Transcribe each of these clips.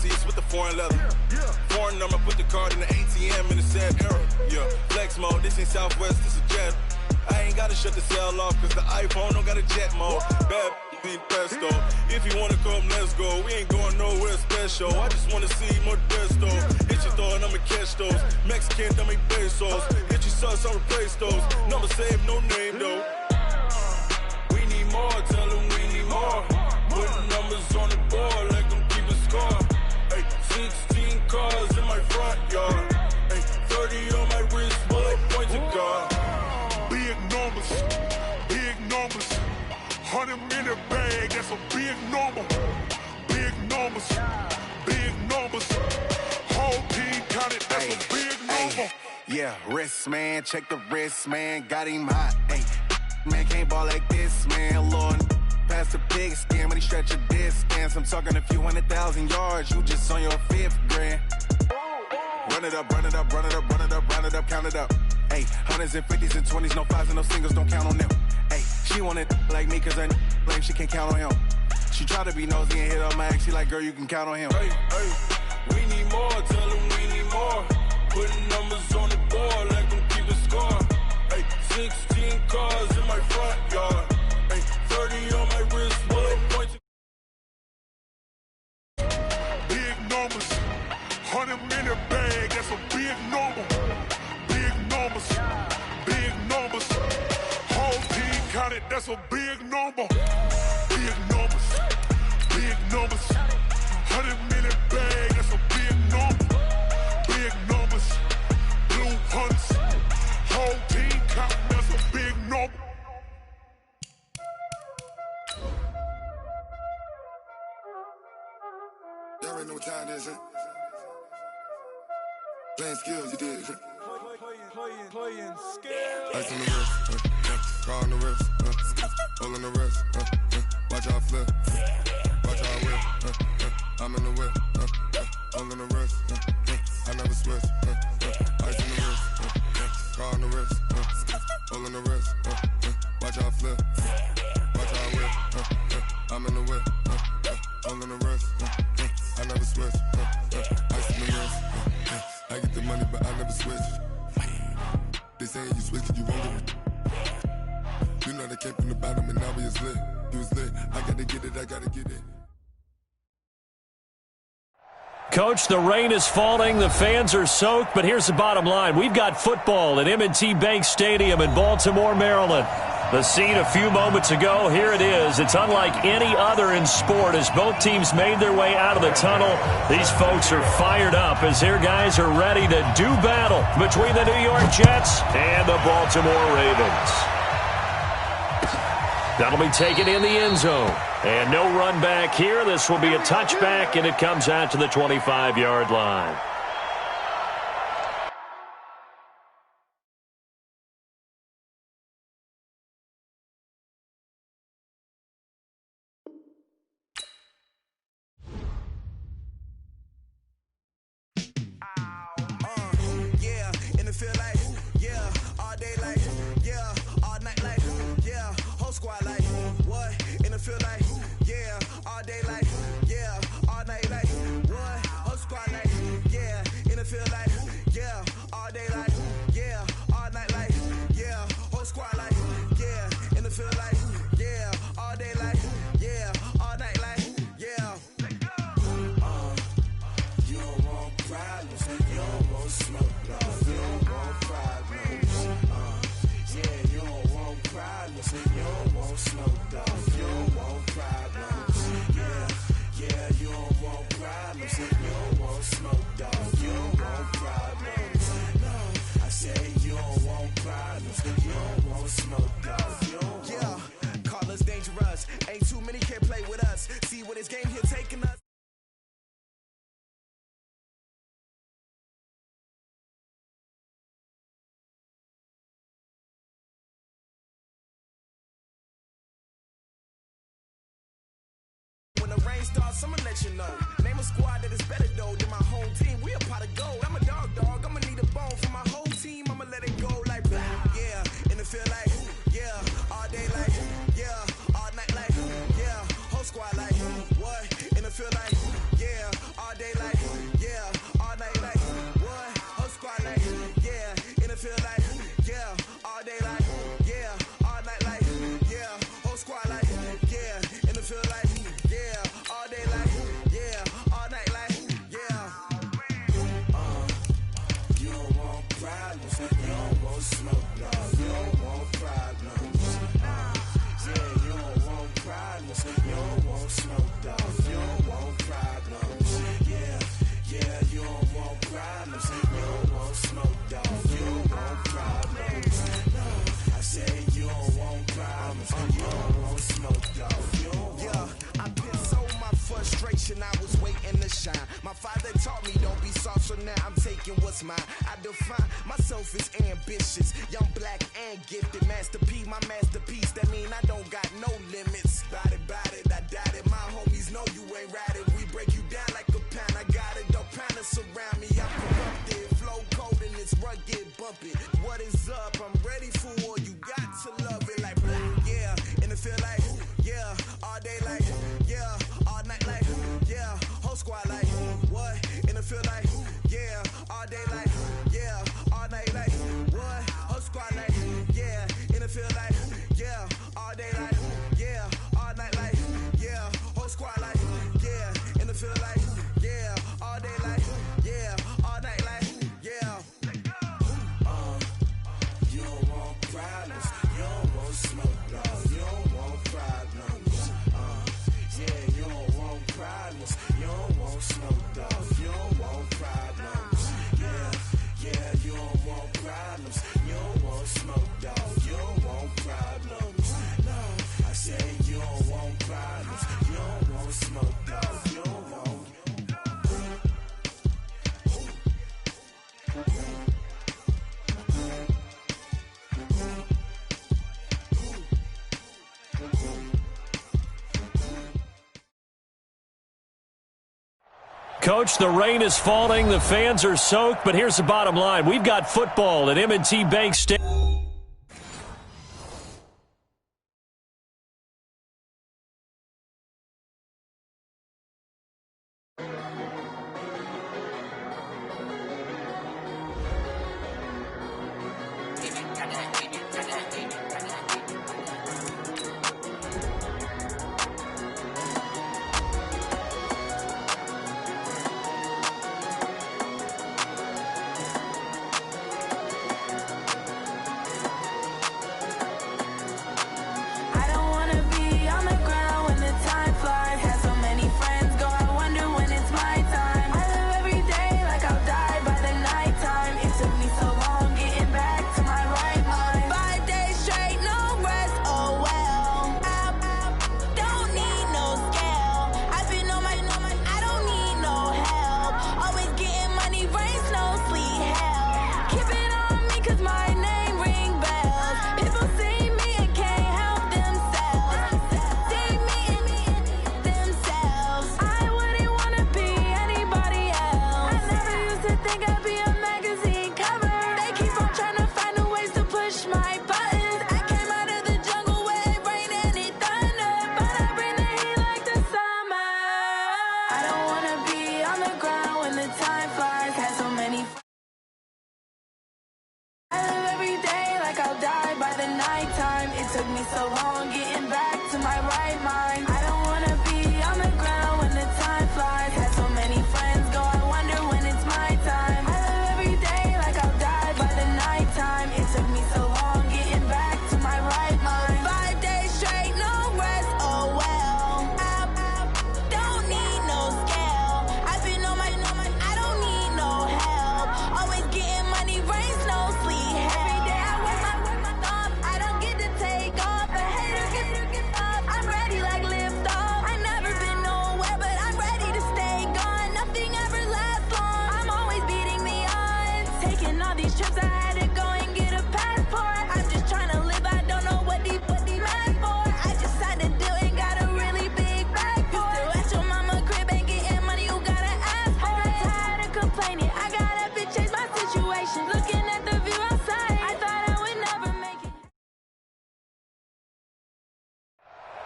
seats with the foreign leather. Foreign number, put the card in the ATM in the sad era. Yeah, flex mode, this ain't Southwest, this is jet. I ain't gotta shut the cell off, cause the iPhone don't got a jet mode. Bad be pesto. If you wanna come, let's go. We ain't going nowhere special. I just wanna see more desto. Hit your throw and I'ma catch those. Mexican, dummy pesos. Hit your sus, I'll replace those. Number saved, no name though. We need more, tell them we need more. Putting numbers on the board, let them keep a score. Ay, 16 cars in my front yard. Ay, 30 on my wrist, bullet pointed guard. Big numbers, big numbers. 100 minute bag, that's a big number. Big numbers, big numbers. Whole team counted, that's a big number. Yeah, wrist man, check the wrist man, got him hot. Ay, man can't ball like this, man. Lord, past the pig skin when he stretch a distance. I'm talking a few 100,000 yards, you just on your 5th grand. Run it up, run it up, run it up, run it up, run it up, count it up. Ay, hundreds and 50s and 20s, no 5s and no singles, don't count on them. Ay, she wanted like me cause her blame, she can't count on him. She tried to be nosy and hit up my ex, she like, girl, you can count on him. Hey, we need more, tell them we need more. Putting numbers on the board, let them keep a score. Hey, 16 cars in my front yard. Hey, 30 on my wrist, bullet points. Big numbers, 100 minute bag, that's a big number. Big numbers, big numbers. Whole team counted, that's a big number. Big numbers, big numbers. 100 minute bag, that's a big number. Big numbers, blue hunts. Whole team counting, that's a big number. Y'all already know what time it is, huh? Playing skills, you did. Playing skills. Ice on the wrist, car on the wrist, hole in the wrist, watch how I flip, watch how I whip, I'm in the whip, hole in the wrist, I never switch, ice on the wrist, car on the wrist, hole in the wrist, watch how I flip, watch how I whip, I'm in the whip, hole in the wrist, I never switch, ice on the wrist, I get the money but I never switch. They saying you switch 'cause you won't get it. You know they came from the bottom and now we is lit. You was lit. I gotta get it, I gotta get it. Coach, the rain is falling, the fans are soaked, but here's the bottom line. We've got football at M&T Bank Stadium in Baltimore, Maryland. The scene a few moments ago, here it is. It's unlike any other in sport as both teams made their way out of the tunnel. These folks are fired up as their guys are ready to do battle between the New York Jets and the Baltimore Ravens. That'll be taken in the end zone. And no run back here. This will be a touchback, and it comes out to the 25-yard line. Stars, I'ma let you know. Name a squad that is better though than my home team. We a pot of gold. I'm a dog. I'ma need a bone for my whole team. I'ma let it go like blah. Yeah, in the field like yeah, all day like yeah, all night like yeah, whole squad like what? In the field like yeah, all day like father taught me don't be soft, so now I'm taking what's mine. I define myself as ambitious, young, black, and gifted. Master P, my masterpiece. That mean I don't got no limits. Bout it, I doubt it. My homies know you ain't ratted. We break you down like a pound. I got it, don't pound to surround me. I'm corrupted, flow cold and it's rugged, bumpy. What is up? I'm ready for war. You got to love it like yeah, and it feel like yeah, all day like yeah, all night like yeah, whole squad like what? And it feel like yeah, all day like yeah, all night like what? Whole squad like yeah, and it feel like yeah, all day like yeah, all night like yeah, whole squad like yeah, and it feel like yeah, all day like yeah, all night like yeah. You don't want problems, you don't want smoke, no, you don't want problems. Yeah, you don't want problems, you don't want smoke, dog, you don't want problems. Yeah, you don't want problems, you don't want smoke, dog, you don't want problems. No, I say you don't want problems, you don't want smoke, dog, you don't want. Coach, the rain is falling, the fans are soaked, but here's the bottom line. We've got football at M&T Bank Stadium.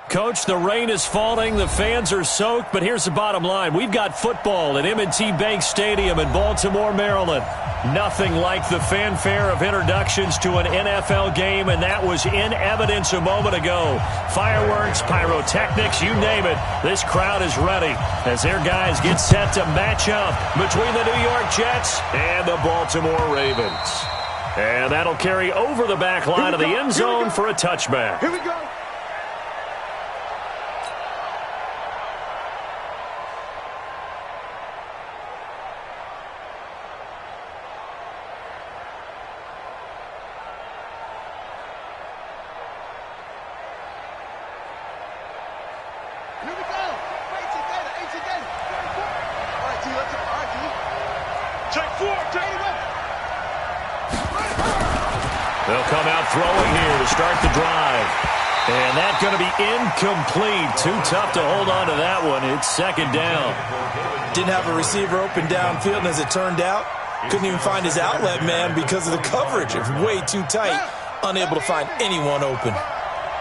Coach, the rain is falling, the fans are soaked, but here's the bottom line. We've got football at M&T Bank Stadium in Baltimore, Maryland. Nothing like the fanfare of introductions to an NFL game, and that was in evidence a moment ago. Fireworks, pyrotechnics, you name it. This crowd is ready as their guys get set to match up between the New York Jets and the Baltimore Ravens. And that'll carry over the back line of the end zone for a touchback. Here we go. Here we go. 8 again. All right, T, let's They'll come out throwing here to start the drive. And that's going to be incomplete. Too tough to hold on to that one. It's second down. Didn't have a receiver open downfield, and as it turned out, couldn't even find his outlet man because of the coverage. It's way too tight. Unable to find anyone open.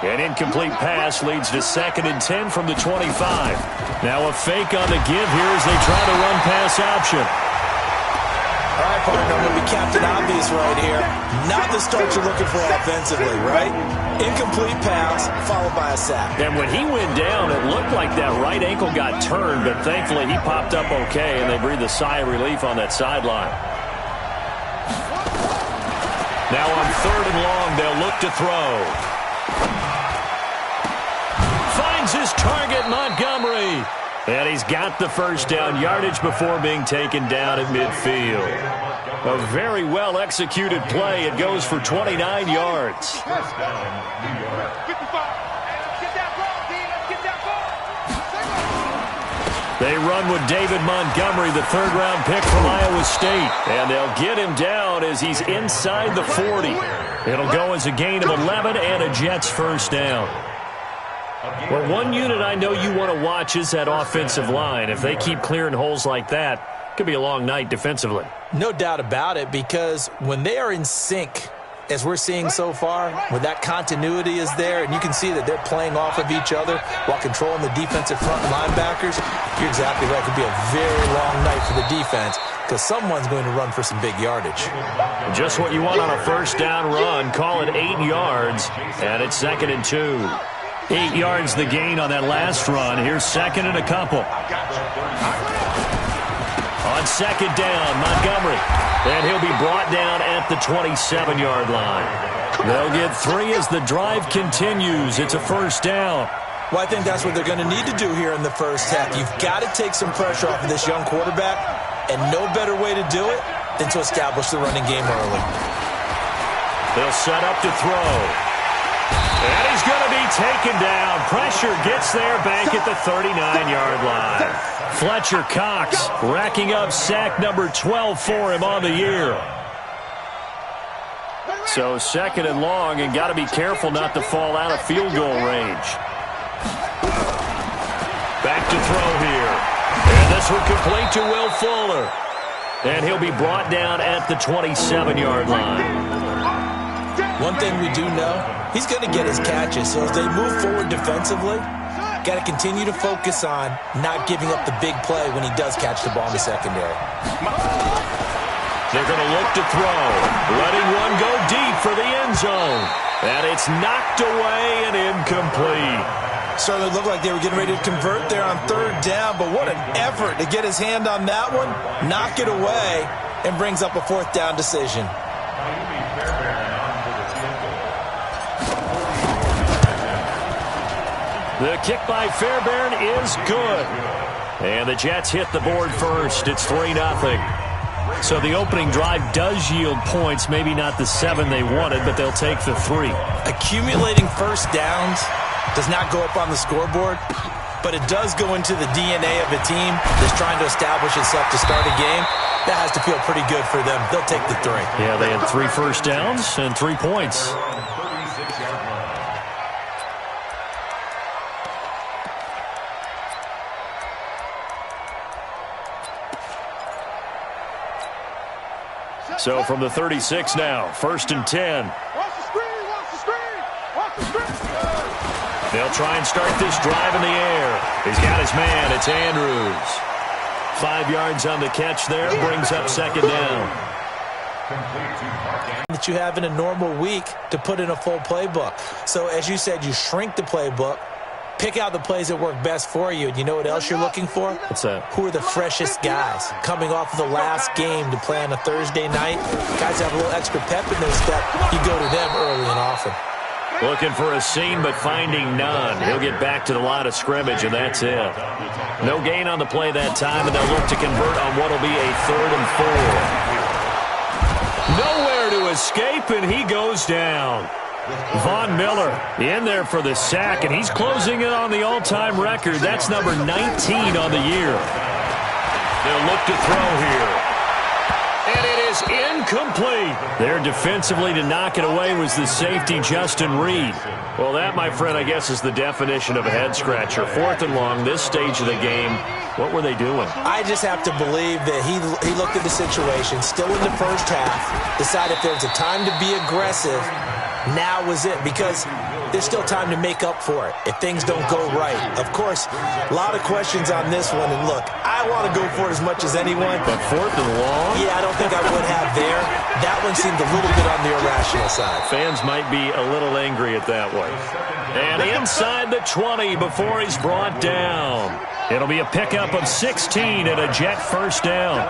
An incomplete pass leads to 2nd and 10 from the 25. Now a fake on the give here as they try to run pass option. All right, partner, I'm going to be Captain Obvious right here. Not the start you're looking for offensively, right? Incomplete pass followed by a sack. And when he went down, it looked like that right ankle got turned, but thankfully he popped up okay, and they breathed a sigh of relief on that sideline. Now on 3rd and long, they'll look to throw. Finds his target, Montgomery. And he's got the first down, yardage before being taken down at midfield. A very well-executed play. It goes for 29 yards. They run with David Montgomery, the 3rd-round pick from Iowa State. And they'll get him down as he's inside the 40. It'll go as a gain of 11 and a Jets first down. Well, one unit I know you want to watch is that offensive line. If they keep clearing holes like that, it could be a long night defensively. No doubt about it, because when they are in sync, as we're seeing so far, when that continuity is there, and you can see that they're playing off of each other while controlling the defensive front linebackers, you're exactly right. It could be a very long night for the defense because someone's going to run for some big yardage. Just what you want on a first down run. Call it 8 yards, and it's 2nd and 2. 8 yards the gain on that last run. Here's 2nd and a couple. On 2nd down, Montgomery. And he'll be brought down at the 27-yard line. They'll get 3 as the drive continues. It's a first down. Well, I think that's what they're going to need to do here in the first half. You've got to take some pressure off of this young quarterback, and no better way to do it than to establish the running game early. They'll set up to throw. And he's going to be taken down. Pressure gets there back at the 39-yard line. Fletcher Cox racking up sack number 12 for him on the year. So 2nd and long, and got to be careful not to fall out of field goal range. Back to throw here. And this will complete to Will Fuller. And he'll be brought down at the 27-yard line. One thing we do know, he's going to get his catches. So as they move forward defensively, got to continue to focus on not giving up the big play when he does catch the ball in the secondary. They're going to look to throw. Letting one go deep for the end zone. And it's knocked away and incomplete. Certainly looked like they were getting ready to convert there on 3rd down, but what an effort to get his hand on that one, knock it away, and brings up a 4th down decision. The kick by Fairbairn is good. And the Jets hit the board first. It's 3-0. So the opening drive does yield points, maybe not the 7 they wanted, but they'll take the 3. Accumulating first downs does not go up on the scoreboard, but it does go into the DNA of a team that's trying to establish itself to start a game. That has to feel pretty good for them. They'll take the 3. Yeah, they had 3 first downs and 3 points. So from the 36 now, 1st and 10. They'll try and start this drive in the air. He's got his man. It's Andrews. 5 yards on the catch there. Brings up 2nd down. That you have in a normal week to put in a full playbook. So as you said, you shrink the playbook. Pick out the plays that work best for you. And you know what else you're looking for? What's that? Who are the freshest guys coming off of the last game to play on a Thursday night? Guys have a little extra pep in their step. You go to them early and often. Looking for a seam, but finding none. He'll get back to the line of scrimmage, and that's it. No gain on the play that time, and they'll look to convert on what will be a 3rd and 4. Nowhere to escape, and he goes down. Von Miller in there for the sack, and he's closing in on the all-time record. That's number 19 on the year. They'll look to throw here. is incomplete. There defensively to knock it away was the safety, Justin Reed. Well, that, my friend, I guess is the definition of a head-scratcher. 4th and long, this stage of the game. What were they doing? I just have to believe that he looked at the situation, still in the first half, decided if there was a time to be aggressive, now was it, because there's still time to make up for it if things don't go right. Of course, a lot of questions on this one, and look, I want to go for it as much as anyone. But 4th and long? Yeah, I don't think I would have there. That one seemed a little bit on the irrational side. Fans might be a little angry at that one. And inside the 20 before he's brought down. It'll be a pickup of 16 and a Jet first down.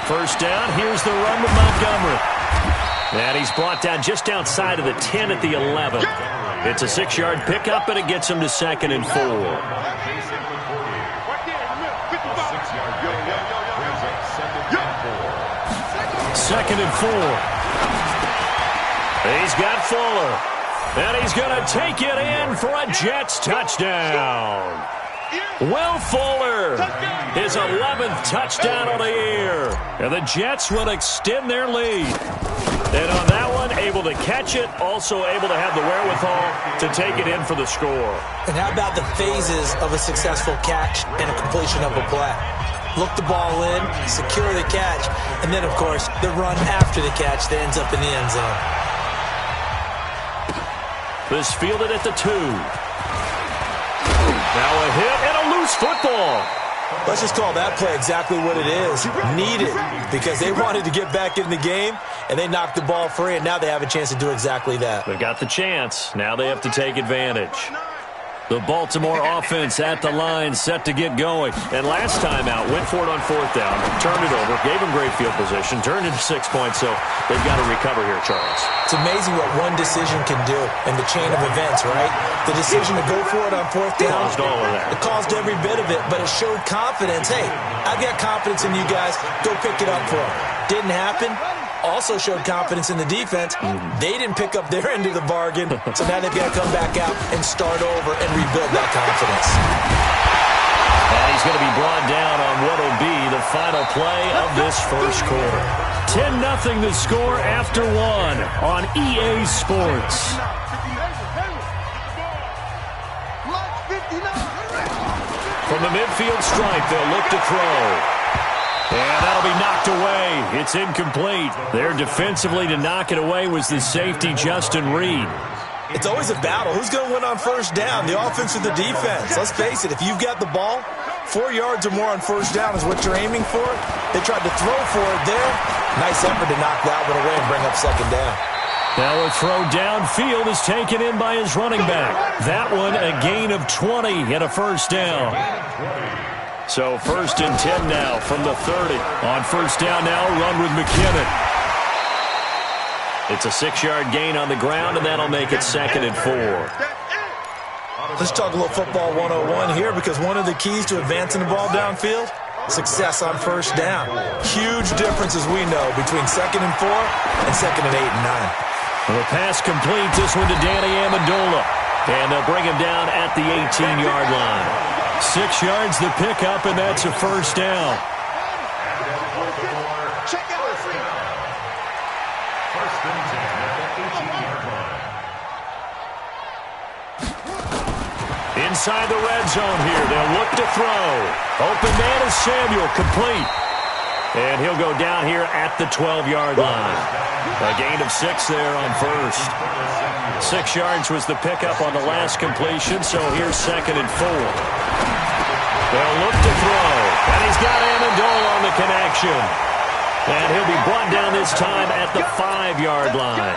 First down, here's the run with Montgomery. And he's brought down just outside of the 10 at the 11. It's a 6-yard pickup, and it gets him to 2nd and 4. 2nd and 4. He's got Fuller. And he's going to take it in for a Jets touchdown. Will Fuller, his 11th touchdown of the year. And the Jets will extend their lead. And on that one, able to catch it, also able to have the wherewithal to take it in for the score. And how about the phases of a successful catch and a completion of a play? Look the ball in, secure the catch, and then, of course, the run after the catch that ends up in the end zone. This fielded at the 2. Now a hit and a loose football. Let's just call that play exactly what it is. Needed, because they wanted to get back in the game, and they knocked the ball free, and now they have a chance to do exactly that. They got the chance. Now they have to take advantage. The Baltimore offense at the line, set to get going. And last time out, went for it on 4th down, turned it over, gave him great field position, turned it to 6 points, so they've got to recover here, Charles. It's amazing what one decision can do in the chain of events, right? The decision to go for it on 4th down, caused all of that. It caused every bit of it, but it showed confidence. Hey, I've got confidence in you guys. Go pick it up for them. Didn't happen. Also showed confidence in the defense. They didn't pick up their end of the bargain, so now they've got to come back out and start over and rebuild that confidence. And he's going to be brought down on what will be the final play of this first quarter. 10-0 the score after 1 on EA Sports. From the midfield stripe, they'll look to throw. And that'll be knocked away. It's incomplete. There defensively to knock it away was the safety, Justin Reed. It's always a battle. Who's going to win on first down, the offense or the defense? Let's face it, if you've got the ball, 4 yards or more on first down is what you're aiming for. They tried to throw for it there. Nice effort to knock that one away and bring up 2nd down. Now a throw downfield is taken in by his running back. That one a gain of 20 and a first down. So 1st and 10 now from the 30. On first down now, run with McKinnon. It's a 6-yard gain on the ground, and that'll make it 2nd and 4. Let's talk a little football 101 here, because one of the keys to advancing the ball downfield, success on first down. Huge difference, as we know, between 2nd and 4 and 2nd and 8 and 9. Well, the pass complete, this one to Danny Amendola. And they'll bring him down at the 18-yard line. 6 yards the pickup, and that's a first down. Inside the red zone here, they'll look to throw. Open man is Samuel, complete. And he'll go down here at the 12-yard line. A gain of 6 there on first. 6 yards was the pickup on the last completion, so here's 2nd and 4. They'll look to throw, and he's got Amendola on the connection. And he'll be brought down this time at the 5-yard line.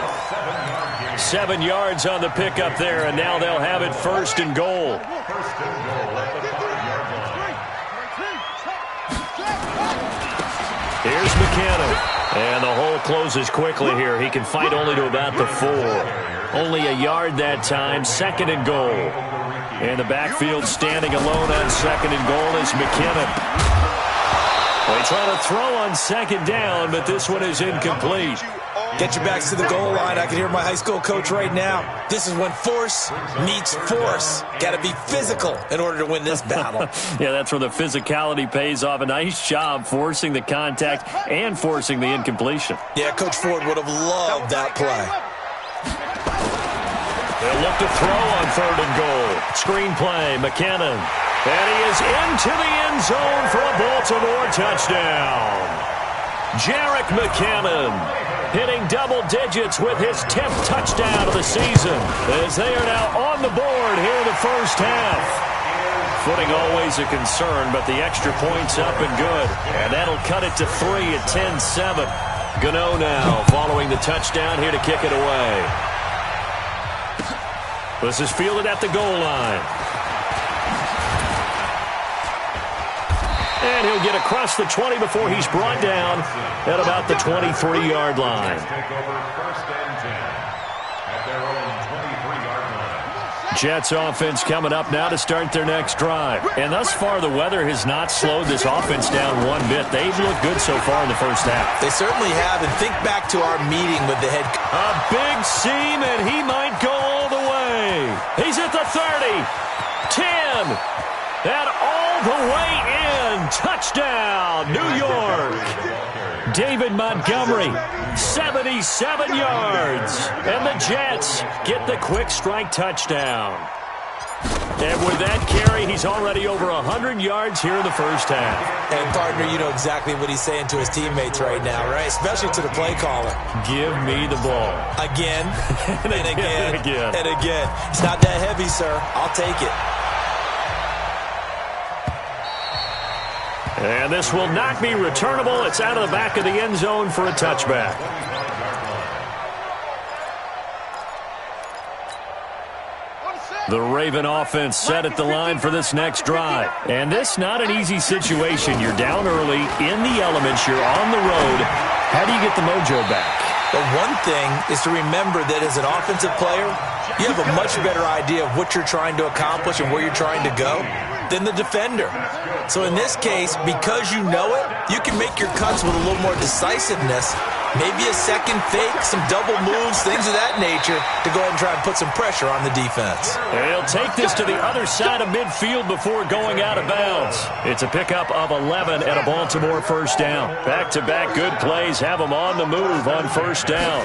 7 yards on the pickup there, and now they'll have it 1st and goal. Here's McKinnon, and the hole closes quickly here. He can fight only to about the 4. Only a yard that time, 2nd and goal. In the backfield, standing alone on 2nd and goal is McKinnon. They try to throw on 2nd down, but this one is incomplete. Get your backs to the goal line. I can hear my high school coach right now. This is when force meets force. Got to be physical in order to win this battle. Yeah, that's where the physicality pays off. A nice job forcing the contact and forcing the incompletion. Yeah, Coach Ford would have loved that play. They'll look to throw on 3rd and goal. Screen play, McKinnon. And he is into the end zone for a Baltimore touchdown. Jerick McKinnon hitting double digits with his 10th touchdown of the season as they are now on the board here in the first half. Footing always a concern, but the extra point's up and good. And that'll cut it to 3 at 10-7. Gano now following the touchdown here to kick it away. This is fielded at the goal line. And he'll get across the 20 before he's brought down at about the 23-yard line. Jets offense coming up now to start their next drive. And thus far, the weather has not slowed this offense down one bit. They've looked good so far in the first half. They certainly have. And think back to our meeting with the head coach. A big seam, and he might go all the way. He's at the 30, 10, and all the way in. Touchdown, New York. David Montgomery, 77 yards. And the Jets get the quick strike touchdown. And with that carry, he's already over 100 yards here in the first half. And, partner, you know exactly what he's saying to his teammates right now, right? Especially to the play caller. Give me the ball. Again, and again, again, and again. It's not that heavy, sir. I'll take it. And this will not be returnable. It's out of the back of the end zone for a touchback. The Raven offense set at the line for this next drive. And this not an easy situation. You're down early, in the elements, you're on the road. How do you get the mojo back? But one thing is to remember that as an offensive player, you have a much better idea of what you're trying to accomplish and where you're trying to go than the defender. So in this case, because you know it, you can make your cuts with a little more decisiveness. Maybe a second fake, some double moves, things of that nature to go ahead and try and put some pressure on the defense. He'll take this to the other side of midfield before going out of bounds. It's a pickup of 11 and a Baltimore first down. Back-to-back good plays have them on the move on first down.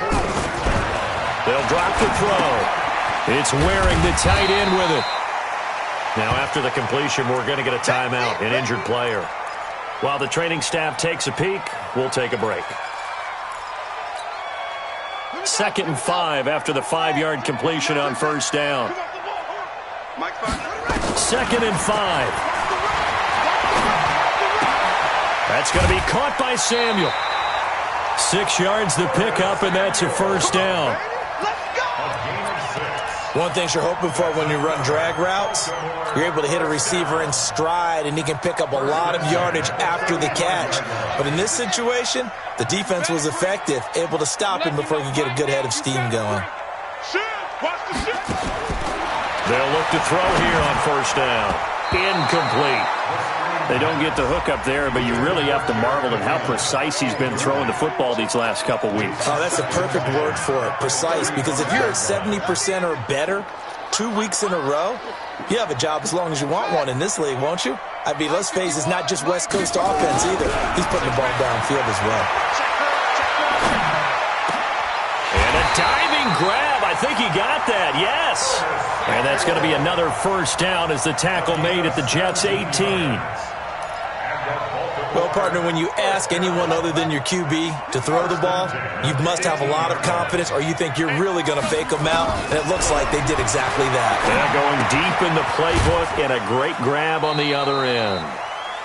They'll drop the throw. It's Waring the tight end with it. Now after the completion, we're going to get a timeout, an injured player. While the training staff takes a peek, we'll take a break. 2nd and 5 after the 5-yard completion on first down. 2nd and 5. That's going to be caught by Samuel. 6 yards the pickup, and that's a first down. One thing you're hoping for when you run drag routes, you're able to hit a receiver in stride, and he can pick up a lot of yardage after the catch. But in this situation, the defense was effective, able to stop him before he could get a good head of steam going. They'll look to throw here on first down. Incomplete. They don't get the hook up there, but you really have to marvel at how precise he's been throwing the football these last couple weeks. Oh, that's a perfect word for it, precise, because if you're at 70% or better 2 weeks in a row, you have a job as long as you want one in this league, won't you? I mean, let's face it, it's not just West Coast offense either. He's putting the ball downfield as well. And a diving grab. I think he got that, yes. And that's going to be another first down as the tackle made at the Jets' 18. Well, partner, when you ask anyone other than your QB to throw the ball, you must have a lot of confidence, or you think you're really going to fake them out, and it looks like they did exactly that. They're going deep in the playbook, and a great grab on the other end.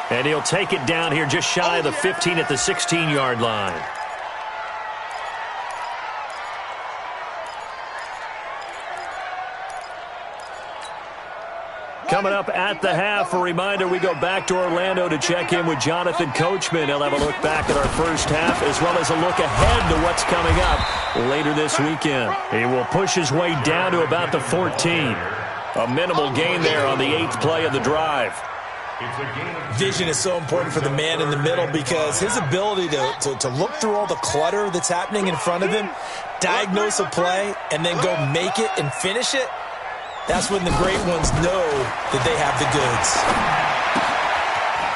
And he'll take it down here just shy of the 15 at the 16-yard line. Coming up at the half, a reminder, we go back to Orlando to check in with Jonathan Coachman. He'll have a look back at our first half as well as a look ahead to what's coming up later this weekend. He will push his way down to about the 14. A minimal gain there on the 8th play of the drive. Vision is so important for the man in the middle because his ability to look through all the clutter that's happening in front of him, diagnose a play, and then go make it and finish it, that's when the great ones know that they have the goods.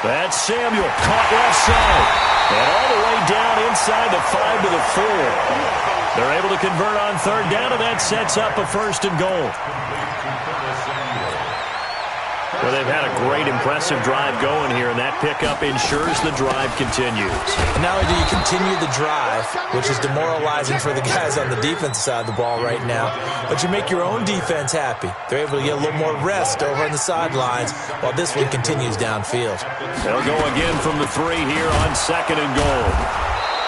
That's Samuel, caught left side. And all the way down inside the 5 to the 4. They're able to convert on third down, and that sets up a 1st and goal. Well, they've had a great, impressive drive going here, and that pickup ensures the drive continues. And not only do you continue the drive, which is demoralizing for the guys on the defensive side of the ball right now, but you make your own defense happy. They're able to get a little more rest over on the sidelines while this one continues downfield. They'll go again from the 3 here on 2nd and goal.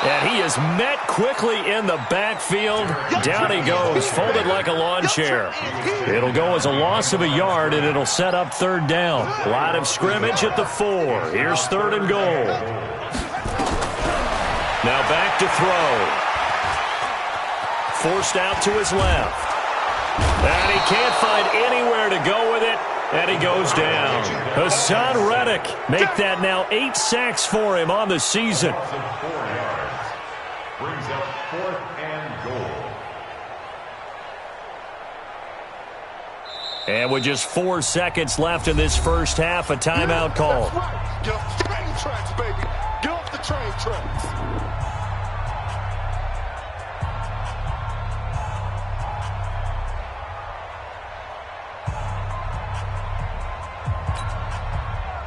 And he is met quickly in the backfield. Down he goes, folded like a lawn chair. It'll go as a loss of a yard, and it'll set up 3rd down. Line of scrimmage at the 4. Here's 3rd and goal. Now back to throw. Forced out to his left. And he can't find anywhere to go with it. And he goes down. Hassan Reddick make that now 8 sacks for him on the season. Brings up 4th and goal. And with just 4 seconds left in this first half, a timeout call. Get off the train tracks, baby. Get off the train tracks.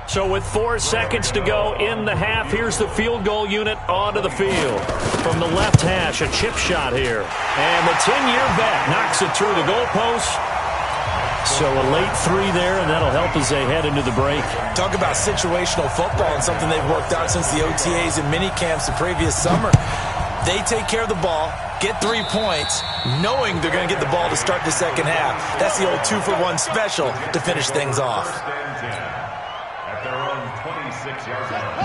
So with 4 seconds to go in the half, here's the field goal unit onto the field. From the left hash, a chip shot here. And the 10-year vet knocks it through the goalpost. So a late 3 there, and that'll help as they head into the break. Talk about situational football and something they've worked out since the OTAs and mini camps the previous summer. They take care of the ball, get 3 points, knowing they're going to get the ball to start the second half. That's the old 2-for-1 special to finish things off.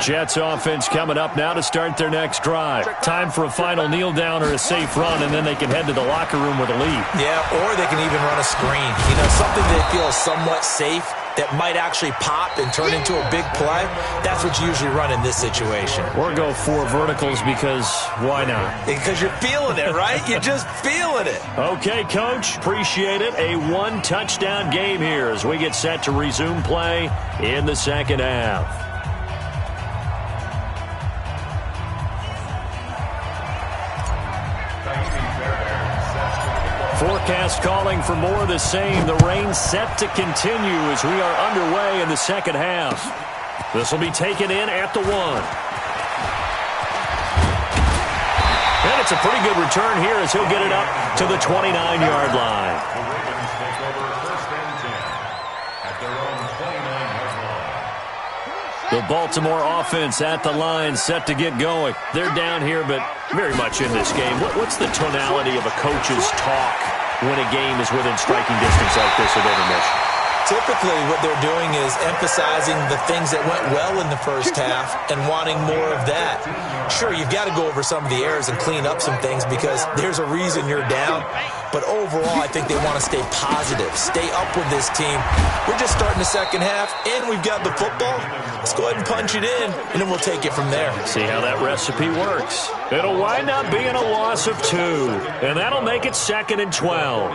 Jets offense coming up now to start their next drive. Time for a final kneel down or a safe run, and then they can head to the locker room with a lead. Yeah, or they can even run a screen. You know, something they feel somewhat safe that might actually pop and turn into a big play. That's what you usually run in this situation. Or go 4 verticals because why not? Because you're feeling it, right? You're just feeling it. Okay, Coach. Appreciate it. A 1-touchdown game here as we get set to resume play in the second half. Forecast calling for more of the same. The rain set to continue as we are underway in the second half. This will be taken in at the 1. And it's a pretty good return here as he'll get it up to the 29-yard line. The Ravens take over 1st and 10 at their own 29-yard line. The Baltimore offense at the line, set to get going. They're down here, but very much in this game. What's the tonality of a coach's talk when a game is within striking distance like this at intermission? Typically, what they're doing is emphasizing the things that went well in the first half and wanting more of that. Sure, you've got to go over some of the errors and clean up some things because there's a reason you're down. But overall, I think they want to stay positive, stay up with this team. We're just starting the second half, and we've got the football. Let's go ahead and punch it in, and then we'll take it from there. See how that recipe works. It'll wind up being a loss of 2, and that'll make it 2nd and 12.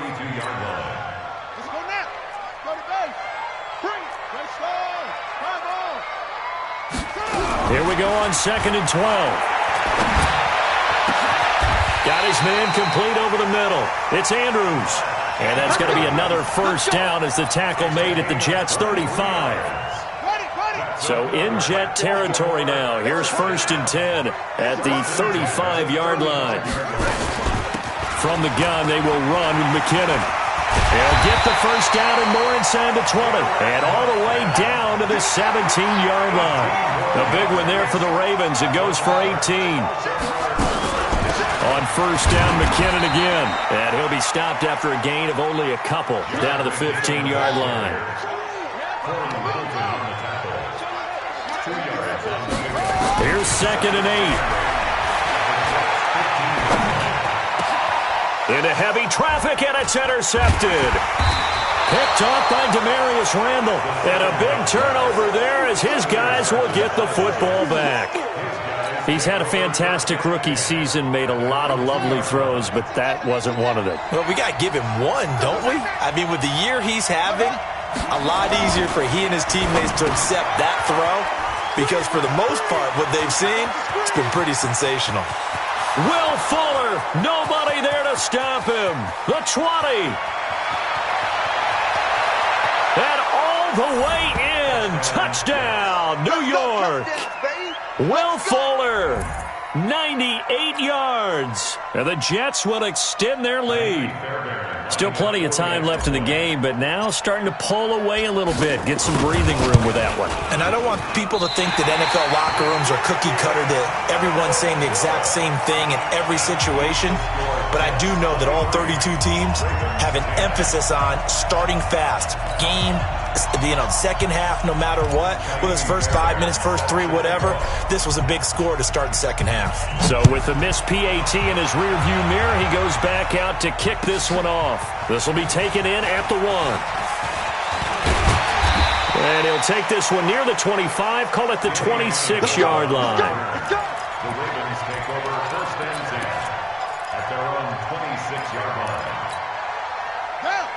Here we go on 2nd and 12. Got his man complete over the middle. It's Andrews. And that's going to be another first down as the tackle made at the Jets' 35. So in Jet territory now. Here's 1st and 10 at the 35-yard line. From the gun, they will run with McKinnon. They'll get the first down and more inside the 20. And all the way down to the 17-yard line. A big one there for the Ravens. It goes for 18. On first down, McKinnon again. And he'll be stopped after a gain of only a couple down to the 15-yard line. Here's 2nd and 8. Into heavy traffic, and it's intercepted. Picked off by Demarius Randall. And a big turnover there as his guys will get the football back. He's had a fantastic rookie season, made a lot of lovely throws, but that wasn't one of them. Well, we got to give him one, don't we? I mean, with the year he's having, a lot easier for he and his teammates to accept that throw because for the most part, what they've seen, it's been pretty sensational. Will Fuller, nobody there to stop him. The 20. And all the way in. Touchdown, New York. Will Fuller, 98 yards. And the Jets will extend their lead. Still plenty of time left in the game, but now starting to pull away a little bit. Get some breathing room with that one. And I don't want people to think that NFL locker rooms are cookie cutter, that everyone's saying the exact same thing in every situation. But I do know that all 32 teams have an emphasis on starting fast. Game, second half, no matter what. Whether it's first 5 minutes, first 3, whatever. This was a big score to start the second half. So with the missed PAT in his rearview mirror, he goes back out to kick this one off. This will be taken in at the 1. And he'll take this one near the 25, call it the 26-yard line. The Ravens take over first and 10 at their own 26-yard line.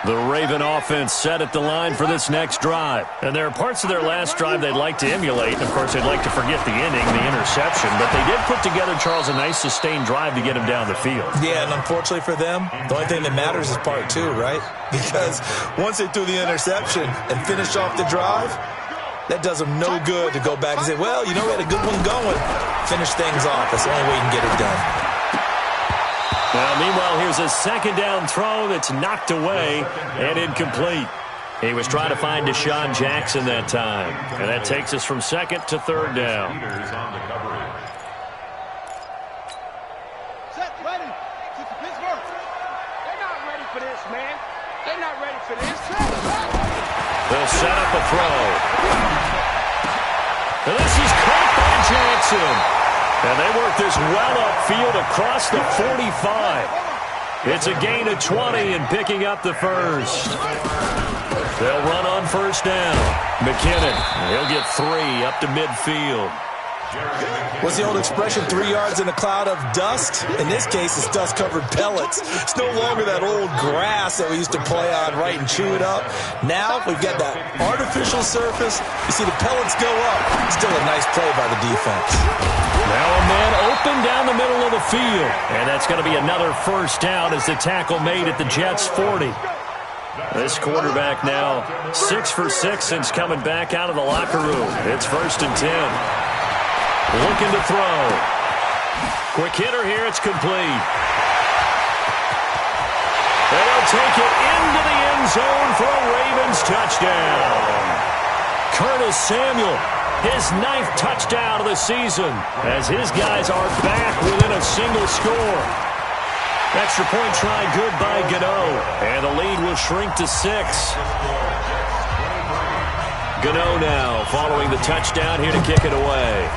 The Raven offense set at the line for this next drive. And there are parts of their last drive they'd like to emulate. Of course, they'd like to forget the inning, the interception. But they did put together, Charles, a nice sustained drive to get him down the field. Yeah, and unfortunately for them, the only thing that matters is part 2, right? Because once they threw the interception and finished off the drive, that does them no good to go back and say, well, you know, we had a good one going. Finish things off. That's the only way you can get it done. Now, meanwhile, here's a second down throw that's knocked away and incomplete. He was trying to find Deshaun Jackson that time. And that takes us from second to third down. Set, ready. Pittsburgh. They're not ready for this, man. They're not ready for this. They'll set up a throw. And this is caught by Jackson. And they work this well upfield across the 45. It's a gain of 20 and picking up the first. They'll run on first down. McKinnon, he'll get 3 up to midfield. What's the old expression, 3 yards in a cloud of dust? In this case, it's dust-covered pellets. It's no longer that old grass that we used to play on, right, and chew it up. Now we've got that artificial surface. You see the pellets go up. Still a nice play by the defense. Now a man open down the middle of the field. And that's going to be another first down as the tackle made at the Jets' 40. This quarterback now 6 for 6 since coming back out of the locker room. It's first and 10. Looking to throw. Quick hitter here. It's complete. They'll take it into the end zone for a Ravens touchdown. Curtis Samuel, his 9th touchdown of the season, as his guys are back within a single score. Extra point try good by Gano, and the lead will shrink to 6. Gano now following the touchdown here to kick it away.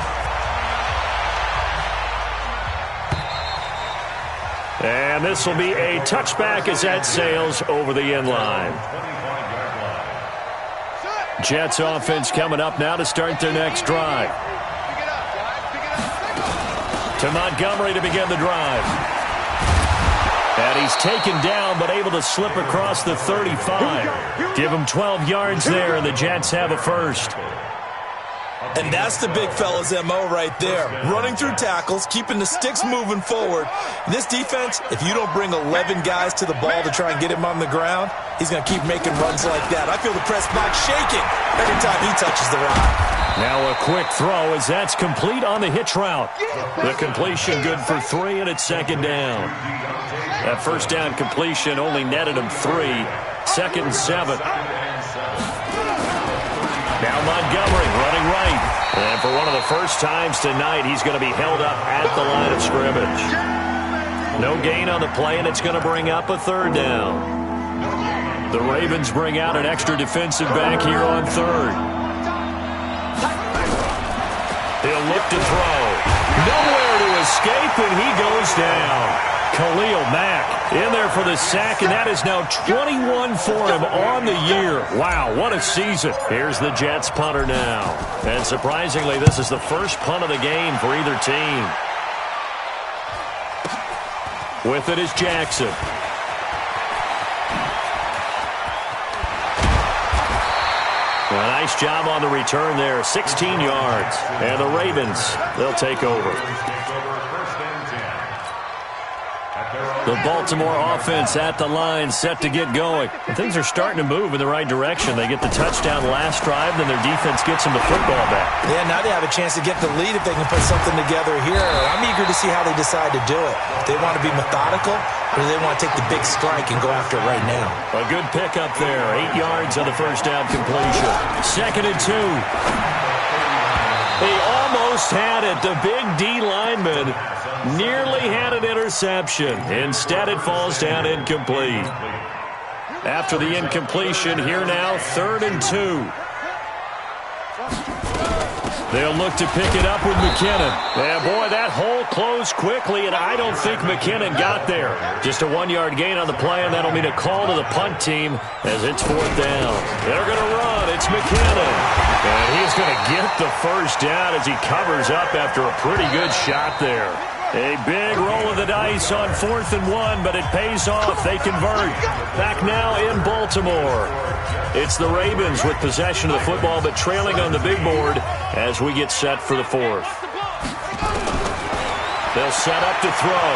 And this will be a touchback as that sails over the end line. Jets offense coming up now to start their next drive. To Montgomery to begin the drive. And he's taken down but able to slip across the 35. Give him 12 yards there, and the Jets have a first. And that's the big fella's MO right there. Running through tackles, keeping the sticks moving forward. This defense, if you don't bring 11 guys to the ball to try and get him on the ground, he's going to keep making runs like that. I feel the press box shaking every time he touches the rock. Now a quick throw as that's complete on the hitch route. The completion good for 3, and it's second down. That first down completion only netted him 3. Second and 7. Now Montgomery running right. And for one of the first times tonight, he's going to be held up at the line of scrimmage. No gain on the play, and it's going to bring up a third down. The Ravens bring out an extra defensive back here on third. He'll look to throw. Nowhere to escape, and he goes down. Khalil Mack in there for the sack, and that is now 21 for him on the year. Wow, what a season. Here's the Jets punter now. And surprisingly, this is the first punt of the game for either team. With it is Jackson. A nice job on the return there, 16 yards. And the Ravens, they'll take over. The Baltimore offense at the line, set to get going. And things are starting to move in the right direction. They get the touchdown last drive, then their defense gets them the football back. Yeah, now they have a chance to get the lead if they can put something together here. I'm eager to see how they decide to do it. Do they want to be methodical, or do they want to take the big strike and go after it right now? A good pickup there, 8 yards on the first down completion. 2nd and 2. They almost had it. The big D lineman nearly had an interception. Instead, it falls down incomplete. After the incompletion, here now, 3rd and 2. They'll look to pick it up with McKinnon. And, boy, that hole closed quickly, and I don't think McKinnon got there. Just a 1-yard gain on the play, and that'll mean a call to the punt team as it's 4th down. They're going to run. It's McKinnon. And he's going to get the first down as he covers up after a pretty good shot there. A big roll of the dice on 4th and 1, but it pays off. They convert. Back now in Baltimore. It's the Ravens with possession of the football, but trailing on the big board as we get set for the 4th. They'll set up to throw.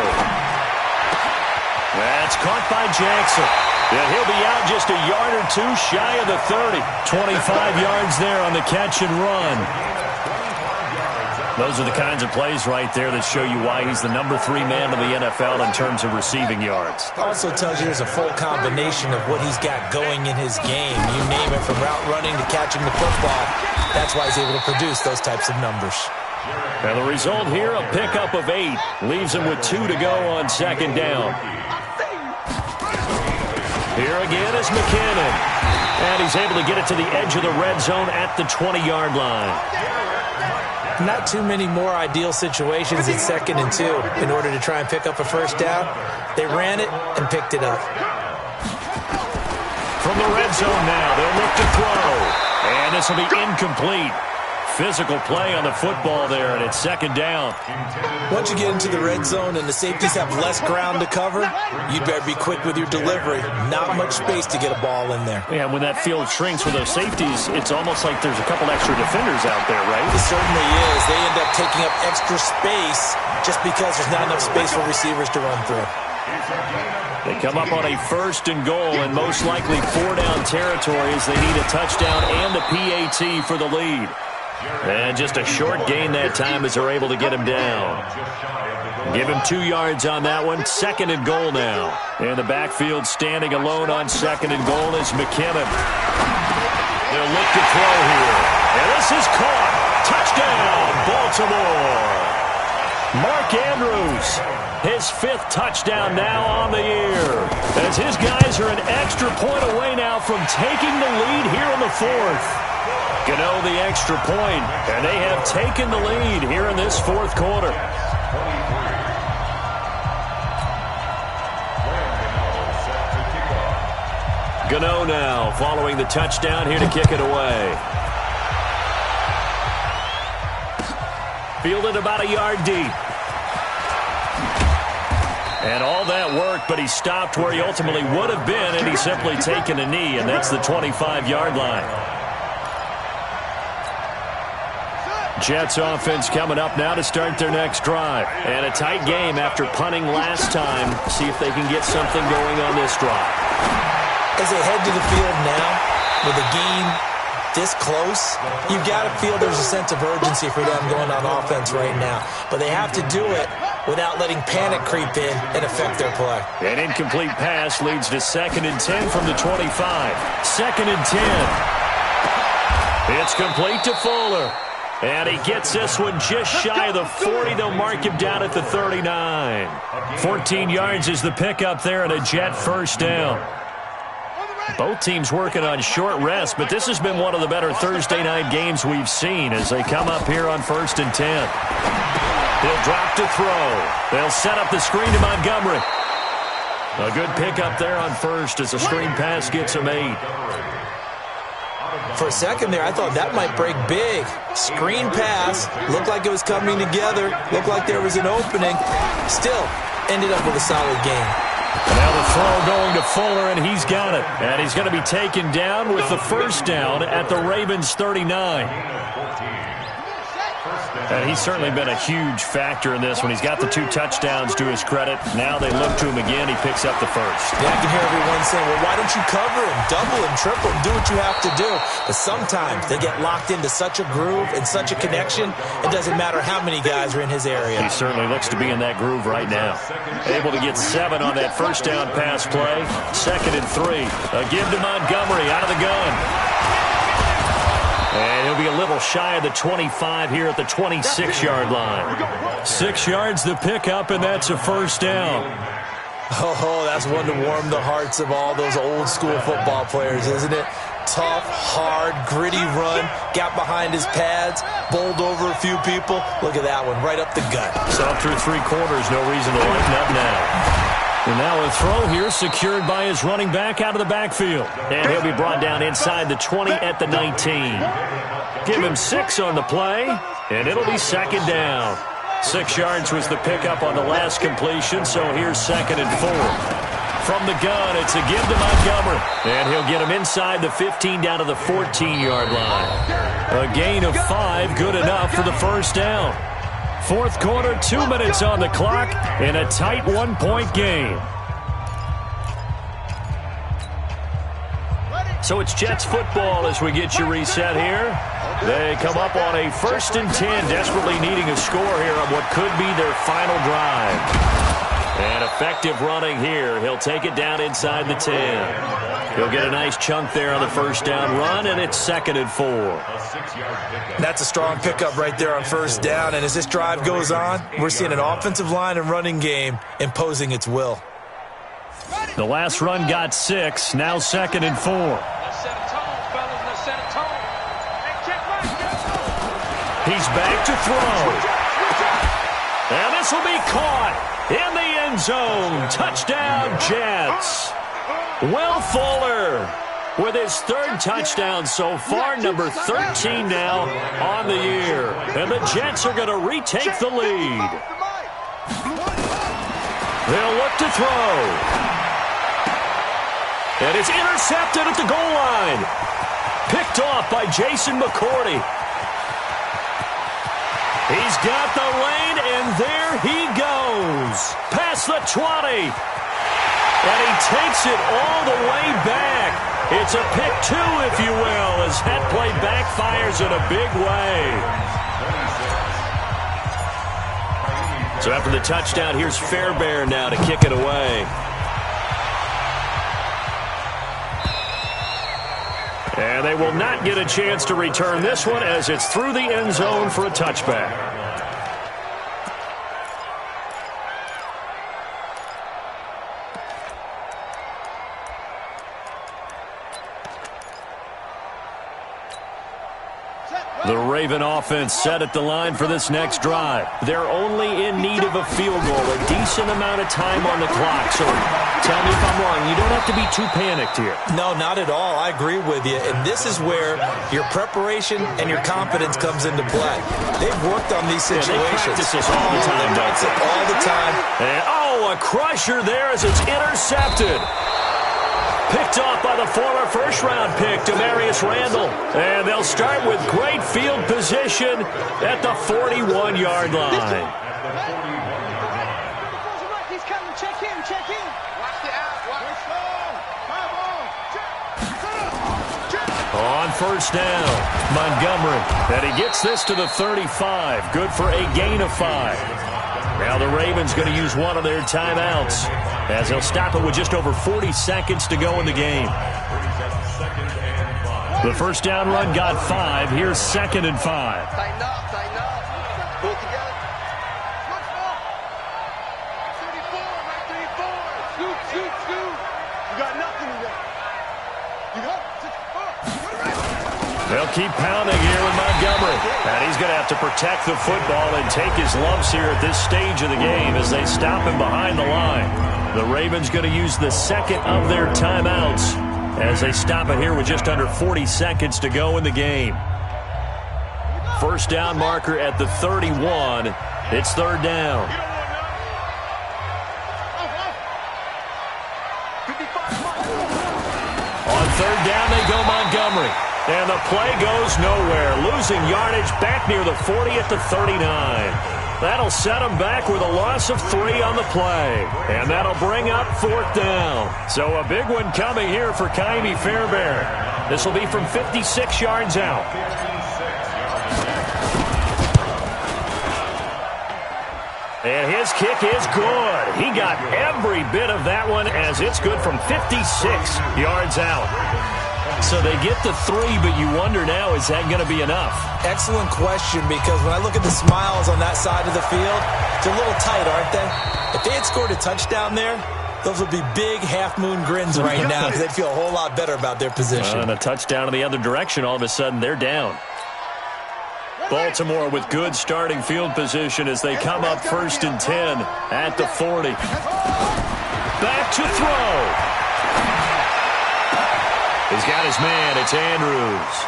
That's caught by Jackson. And he'll be out just a yard or two shy of the 30. 25 yards there on the catch and run. Those are the kinds of plays right there that show you why he's the number 3 man in the NFL in terms of receiving yards. Also tells you there's a full combination of what he's got going in his game. You name it, from route running to catching the football. That's why he's able to produce those types of numbers. And the result here, a pickup of 8. Leaves him with 2 to go on 2nd down. Here again is McKinnon. And he's able to get it to the edge of the red zone at the 20-yard line. Not too many more ideal situations in 2nd and 2 in order to try and pick up a first down. They ran it and picked it up. From the red zone now, they'll look to throw. And this will be incomplete. Physical play on the football there, and it's 2nd down. Once you get into the red zone and the safeties have less ground to cover, you better be quick with your delivery. Not much space to get a ball in there. Yeah, when that field shrinks with those safeties, it's almost like there's a couple extra defenders out there, right? It certainly is. They end up taking up extra space just because there's not enough space for receivers to run through. They come up on a 1st and goal, and most likely 4-down territory as they need a touchdown and a PAT for the lead. And just a short gain that time as they're able to get him down. Give him 2 yards on that one. 2nd and goal now. And the backfield standing alone on 2nd and goal is McKinnon. They'll look to throw here. And this is caught. Touchdown, Baltimore. Mark Andrews, his 5th touchdown now on the year. As his guys are an extra point away now from taking the lead here in the 4th. Gano the extra point, and they have taken the lead here in this 4th quarter. Gano now following the touchdown here to kick it away. Fielded about a yard deep. And all that work, but he stopped where he ultimately would have been, and he's simply taken a knee, and that's the 25-yard line. Jets offense coming up now to start their next drive. And a tight game after punting last time. See if they can get something going on this drive. As they head to the field now, with a game this close, you've got to feel there's a sense of urgency for them going on offense right now. But they have to do it without letting panic creep in and affect their play. An incomplete pass leads to 2nd and 10 from the 25. 2nd and 10. It's complete to Fuller. And he gets this one just shy of the 40. They'll mark him down at the 39. 14 yards is the pickup there and a Jet first down. Both teams working on short rest, but this has been one of the better Thursday night games we've seen as they come up here on 1st and 10. He'll drop to throw. They'll set up the screen to Montgomery. A good pickup there on first as the screen pass gets him 8. For a second there, I thought that might break big. Screen pass. Looked like it was coming together. Looked like there was an opening. Still, ended up with a solid game. And now the throw going to Fuller, and he's got it. And he's going to be taken down with the first down at the Ravens' 39. And he's certainly been a huge factor in this when he's got the 2 touchdowns to his credit. Now they look to him again. He picks up the first. Yeah, I can hear everyone saying, well, why don't you cover him, double him, triple him, do what you have to do. But sometimes they get locked into such a groove and such a connection, it doesn't matter how many guys are in his area. He certainly looks to be in that groove right now. Able to get 7 on that first down pass play. 2nd and 3. A give to Montgomery out of the gun. And he'll be a little shy of the 25 here at the 26-yard line. 6 yards the pickup, and that's a first down. Oh, that's one to warm the hearts of all those old-school football players, isn't it? Tough, hard, gritty run, got behind his pads, bowled over a few people. Look at that one, right up the gut. Saw through 3 quarters, no reason to lighten up now. And now a throw here secured by his running back out of the backfield. And he'll be brought down inside the 20 at the 19. Give him 6 on the play, and it'll be 2nd down. 6 yards was the pickup on the last completion, so here's 2nd and 4. From the gun, it's a give to Montgomery. And he'll get him inside the 15 down to the 14-yard line. A gain of 5, good enough for the first down. 4th quarter, 2 minutes on the clock in a tight 1-point game. So it's Jets football as we get you reset here. They come up on a 1st and 10, desperately needing a score here on what could be their final drive. And effective running here. He'll take it down inside the 10. He'll get a nice chunk there on the first down run, and it's 2nd and 4. That's a strong pickup right there on first down, and as this drive goes on, we're seeing an offensive line and running game imposing its will. The last run got 6, now 2nd and 4. He's back to throw. And this will be caught in the end zone. Touchdown, Jets. Will Fuller with his 3rd touchdown so far, number 13 now on the year. And the Jets are going to retake the lead. They'll look to throw. And it's intercepted at the goal line. Picked off by Jason McCourty. He's got the lane, and there he goes. Past the 20. And he takes it all the way back. It's a pick 2, if you will, as that play backfires in a big way. So after the touchdown, here's Fairbairn now to kick it away. And they will not get a chance to return this one as it's through the end zone for a touchback. The Raven offense set at the line for this next drive. They're only in need of a field goal, a decent amount of time on the clock. So tell me if I'm wrong. You don't have to be too panicked here. No, not at all. I agree with you. And this is where your preparation and your confidence comes into play. They've worked on these situations. Yeah, they practice this all the time. They practice it all the time. And, a crusher there as it's intercepted. Picked off by the former first-round pick, Demarius Randall. And they'll start with great field position at the 41-yard line. He's coming. Check in. Watch the out. On first down, Montgomery. And he gets this to the 35. Good for a gain of 5. Now the Ravens going to use one of their timeouts as they'll stop it with just over 40 seconds to go in the game. The first down run got 5. Here's 2nd and 5. Tighten up. Pull together. Scoot. You got nothing in there. They'll keep pounding here with Montgomery. Montgomery. And he's going to have to protect the football and take his lumps here at this stage of the game as they stop him behind the line. The Ravens going to use the second of their timeouts as they stop it here with just under 40 seconds to go in the game. First down marker at the 31. It's third down. On third down, they go Montgomery. And the play goes nowhere. Losing yardage back near the 40 at the 39. That'll set them back with a loss of 3 on the play. And that'll bring up fourth down. So a big one coming here for Kaimi Fairbairn. This will be from 56 yards out. And his kick is good. He got every bit of that one as it's good from 56 yards out. So they get the 3, but you wonder now, is that going to be enough? Excellent question, because when I look at the smiles on that side of the field, they're a little tight, aren't they? If they had scored a touchdown there, those would be big half-moon grins right now because they'd feel a whole lot better about their position. And a touchdown in the other direction, all of a sudden they're down. Baltimore with good starting field position as they come up 1st and 10 at the 40. Back to throw. He's got his man. It's Andrews.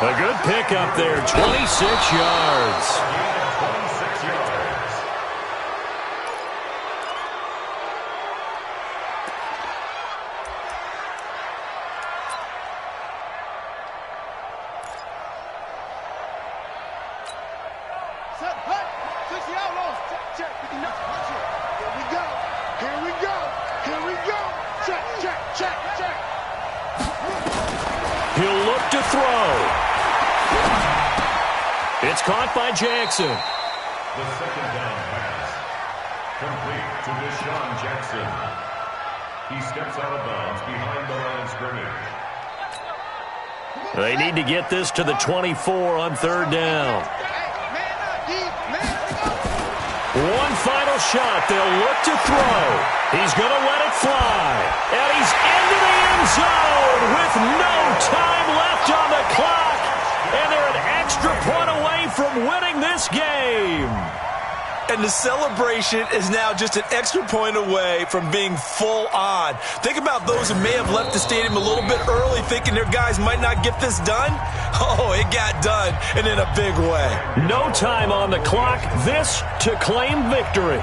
A good pickup there, 26 yards. He'll look to throw. It's caught by Jackson. The second down pass. Complete to Deshaun Jackson. He steps out of bounds behind the line of scrimmage. They need to get this to the 24 on third down. One final shot. They'll look to throw. He's going to let it fly. And he's into the end zone with no time left on the clock. And they're an extra point away from winning this game. And the celebration is now just an extra point away from being full on. Think about those who may have left the stadium a little bit early thinking their guys might not get this done. Oh, it got done, and in a big way. No time on the clock. This to claim victory.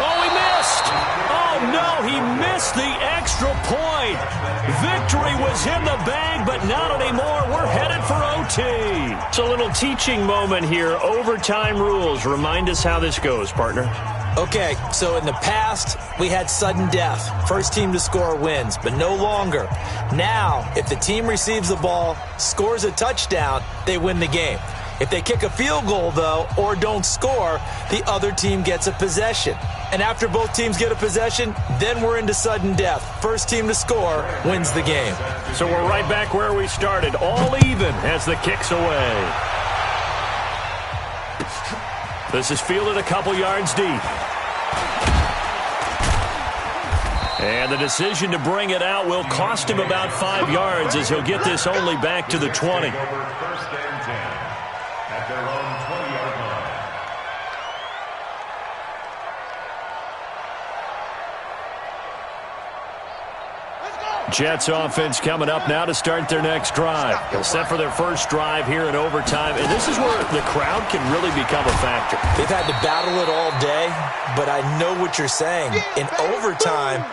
Oh, he missed. Oh, no, he missed the extra point. Victory was in the bag, but not anymore. We're headed for OT. It's a little teaching moment here. Overtime rules. Remind us how this goes, partner. Okay, so in the past, we had sudden death. First team to score wins, but no longer. Now, if the team receives the ball, scores a touchdown, they win the game. If they kick a field goal, though, or don't score, the other team gets a possession. And after both teams get a possession, then we're into sudden death. First team to score wins the game. So we're right back where we started, all even as the kick's away. This is fielded a couple yards deep. And the decision to bring it out will cost him about 5 yards as he'll get this only back to the 20. First and 10 at their own 20-yard line. Jets offense coming up now to start their next drive. They'll set for their first drive here in overtime, and this is where the crowd can really become a factor. They've had to battle it all day, but I know what you're saying. In overtime,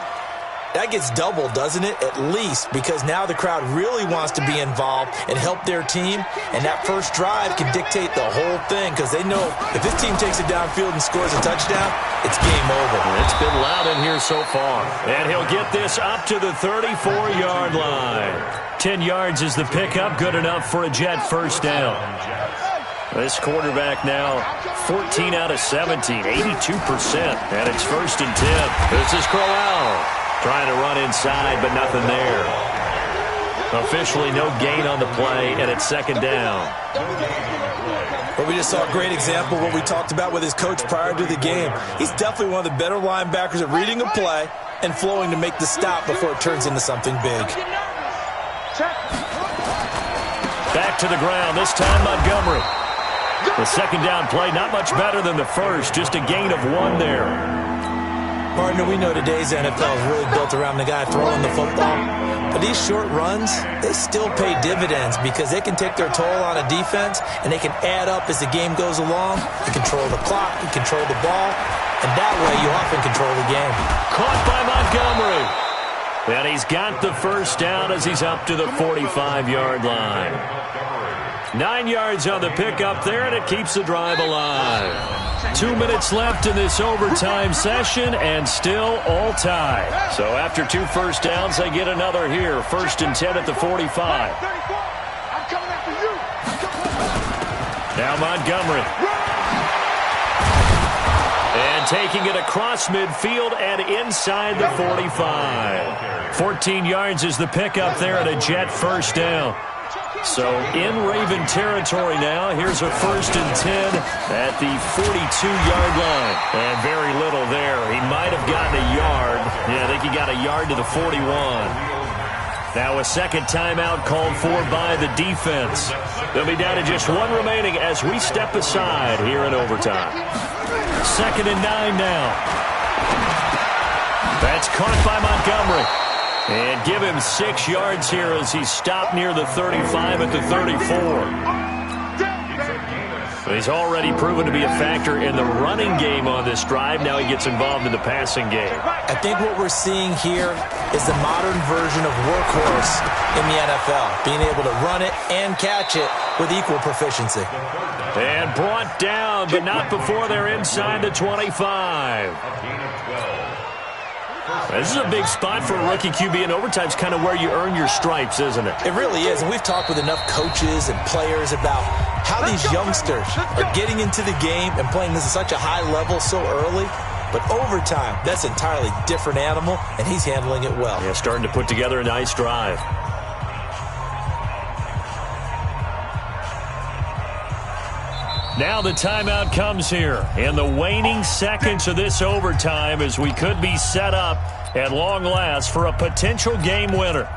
that gets doubled, doesn't it? At least, because now the crowd really wants to be involved and help their team, and that first drive can dictate the whole thing because they know if this team takes it downfield and scores a touchdown, it's game over. It's been loud in here so far. And he'll get this up to the 34-yard line. 10 yards is the pickup, good enough for a Jet first down. This quarterback now 14 out of 17, 82%, and it's first and 10. This is Crowell. Trying to run inside, but nothing there. Officially no gain on the play, and it's second down. But we just saw a great example of what we talked about with his coach prior to the game. He's definitely one of the better linebackers at reading a play and flowing to make the stop before it turns into something big. Back to the ground, this time Montgomery. The second down play, not much better than the first, just a gain of 1 there. Partner, we know today's NFL is really built around the guy throwing the football. But these short runs, they still pay dividends because they can take their toll on a defense, and they can add up as the game goes along. You control the clock, you control the ball, and that way you often control the game. Caught by Montgomery. And he's got the first down as he's up to the 45-yard line. 9 yards on the pickup there, and it keeps the drive alive. 2 minutes left in this overtime session, and still all tied. So after 2 first downs, they get another here. 1st and 10 at the 45. Now Montgomery. And taking it across midfield and inside the 45. 14 yards is the pickup there, and a Jet first down. So in Raven territory now. Here's a 1st and 10 at the 42-yard line. And very little there. He might have gotten a yard. Yeah, I think he got a yard to the 41. Now a second timeout called for by the defense. They'll be down to just 1 remaining as we step aside here in overtime. 2nd and 9 now. That's caught by Montgomery. And give him 6 yards here as he's stopped near the 35 at the 34. He's already proven to be a factor in the running game on this drive. Now he gets involved in the passing game. I think what we're seeing here is the modern version of workhorse in the NFL, being able to run it and catch it with equal proficiency. And brought down, but not before they're inside the 25. This is a big spot for a rookie QB, and overtime's kind of where you earn your stripes, isn't it? It really is, and we've talked with enough coaches and players about how these youngsters are getting into the game and playing this at such a high level so early. But overtime, that's an entirely different animal, and he's handling it well. Yeah, starting to put together a nice drive. Now the timeout comes here in the waning seconds of this overtime as we could be set up at long last for a potential game winner.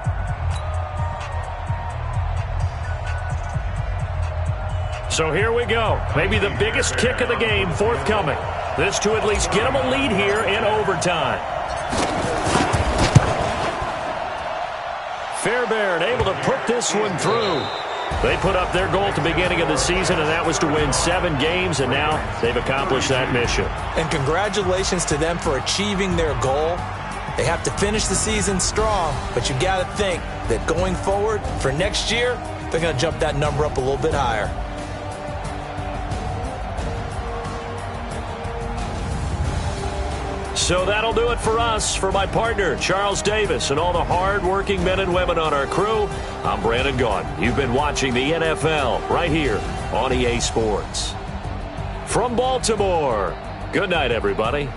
So here we go. Maybe the biggest kick of the game forthcoming. This to at least get them a lead here in overtime. Fairbairn able to put this one through. They put up their goal at the beginning of the season, and that was to win 7 games, and now they've accomplished that mission. And congratulations to them for achieving their goal. They have to finish the season strong, but you got to think that going forward for next year, they're going to jump that number up a little bit higher. So that'll do it for us. For my partner, Charles Davis, and all the hard-working men and women on our crew, I'm Brandon Gaudin. You've been watching the NFL right here on EA Sports. From Baltimore, good night, everybody.